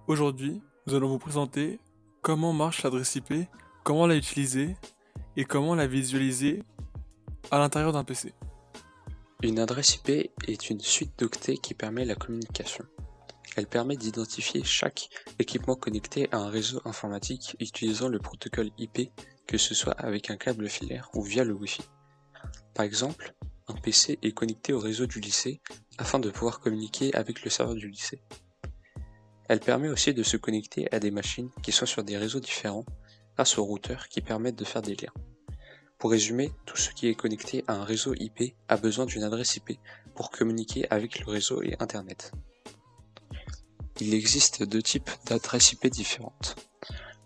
Aujourd'hui, nous allons vous présenter comment marche l'adresse IP, comment la utiliser et comment la visualiser à l'intérieur d'un PC. Une adresse IP est une suite d'octets qui permet la communication. Elle permet d'identifier chaque équipement connecté à un réseau informatique utilisant le protocole IP, que ce soit avec un câble filaire ou via le Wi-Fi. Par exemple, un PC est connecté au réseau du lycée afin de pouvoir communiquer avec le serveur du lycée. Elle permet aussi de se connecter à des machines qui sont sur des réseaux différents grâce aux routeurs qui permettent de faire des liens. Pour résumer, tout ce qui est connecté à un réseau IP a besoin d'une adresse IP pour communiquer avec le réseau et Internet. Il existe deux types d'adresses IP différentes.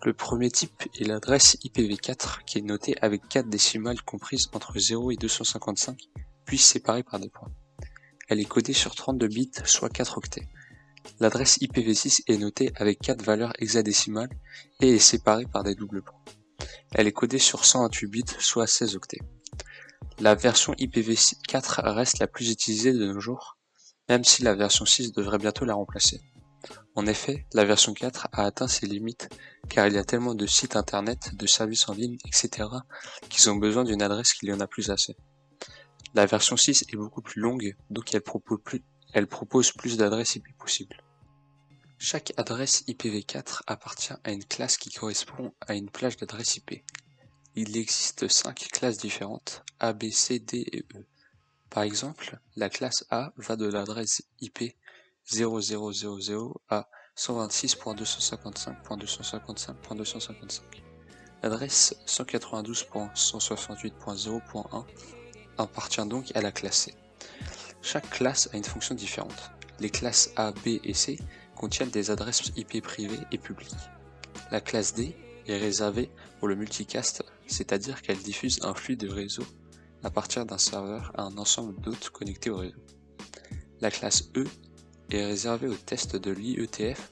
Le premier type est l'adresse IPv4 qui est notée avec 4 décimales comprises entre 0 et 255, puis séparées par des points. Elle est codée sur 32 bits, soit 4 octets. L'adresse IPv6 est notée avec 4 valeurs hexadécimales et est séparée par des doubles points. Elle est codée sur 128 bits, soit 16 octets. La version IPv4 reste la plus utilisée de nos jours, même si la version 6 devrait bientôt la remplacer. En effet, la version 4 a atteint ses limites car il y a tellement de sites internet, de services en ligne, etc. qu'ils ont besoin d'une adresse qu'il y en a plus assez. La version 6 est beaucoup plus longue, donc elle propose plus d'adresses IP possibles. Chaque adresse IPv4 appartient à une classe qui correspond à une plage d'adresse IP. Il existe 5 classes différentes, A, B, C, D et E. Par exemple, la classe A va de l'adresse IP 0000 à 126.255.255.255. L'adresse 192.168.0.1 appartient donc à la classe C. Chaque classe a une fonction différente. Les classes A, B et C contiennent des adresses IP privées et publiques. La classe D est réservée pour le multicast, c'est-à-dire qu'elle diffuse un flux de réseau à partir d'un serveur à un ensemble d'hôtes connectés au réseau. La classe E est réservée au test de l'IETF,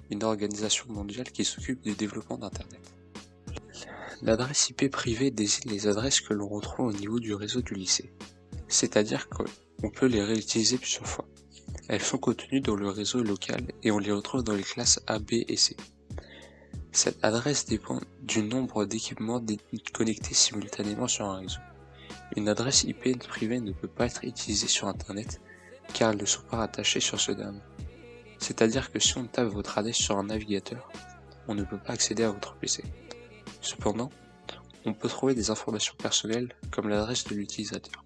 une organisation mondiale qui s'occupe du développement d'Internet. L'adresse IP privée désigne les adresses que l'on retrouve au niveau du réseau du lycée, c'est-à-dire qu'on peut les réutiliser plusieurs fois. Elles sont contenues dans le réseau local et on les retrouve dans les classes A, B et C. Cette adresse dépend du nombre d'équipements connectés simultanément sur un réseau. Une adresse IP privée ne peut pas être utilisée sur Internet car elles ne sont pas rattachées sur ce dernier. C'est-à-dire que si on tape votre adresse sur un navigateur, on ne peut pas accéder à votre PC. Cependant, on peut trouver des informations personnelles comme l'adresse de l'utilisateur.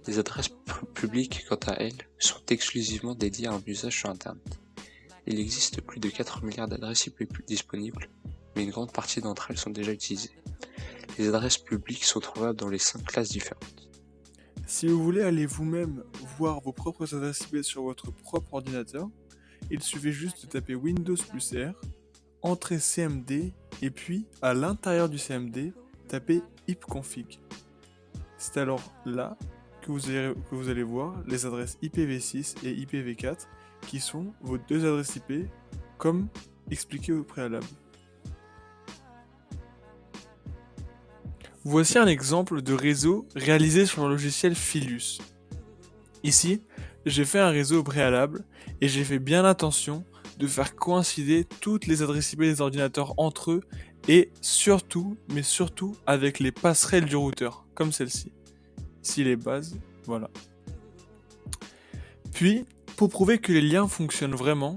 Les adresses publiques, quant à elles, sont exclusivement dédiées à un usage sur Internet. Il existe plus de 4 milliards d'adresses IP disponibles, mais une grande partie d'entre elles sont déjà utilisées. Les adresses publiques sont trouvables dans les 5 classes différentes. Si vous voulez aller vous-même voir vos propres adresses IP sur votre propre ordinateur, il suffit juste de taper Windows plus R, entrer CMD et puis à l'intérieur du CMD, taper ipconfig. C'est alors là que vous allez voir les adresses IPv6 et IPv4 qui sont vos deux adresses IP comme expliqué au préalable. Voici un exemple de réseau réalisé sur le logiciel Philius. Ici, j'ai fait un réseau au préalable et j'ai fait bien attention de faire coïncider toutes les adresses IP des ordinateurs entre eux et surtout, mais surtout avec les passerelles du routeur, comme celle-ci. Ici les bases, voilà. Puis, pour prouver que les liens fonctionnent vraiment,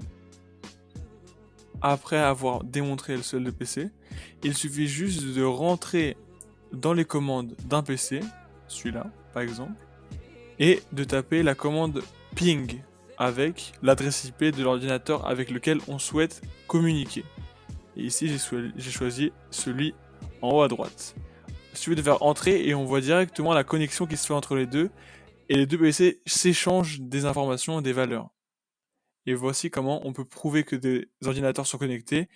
après avoir démontré le seul de PC, il suffit juste de rentrer dans les commandes d'un PC, celui-là par exemple, et de taper la commande ping avec l'adresse IP de l'ordinateur avec lequel on souhaite communiquer. Et ici j'ai choisi celui en haut à droite. Il suffit de faire entrer et on voit directement la connexion qui se fait entre les deux et les deux PC s'échangent des informations et des valeurs. Et voici comment on peut prouver que des ordinateurs sont connectés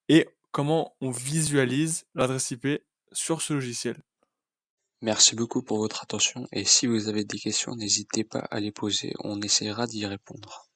et comment on visualise l'adresse IP sur ce logiciel. Merci beaucoup pour votre attention et si vous avez des questions, n'hésitez pas à les poser, on essaiera d'y répondre.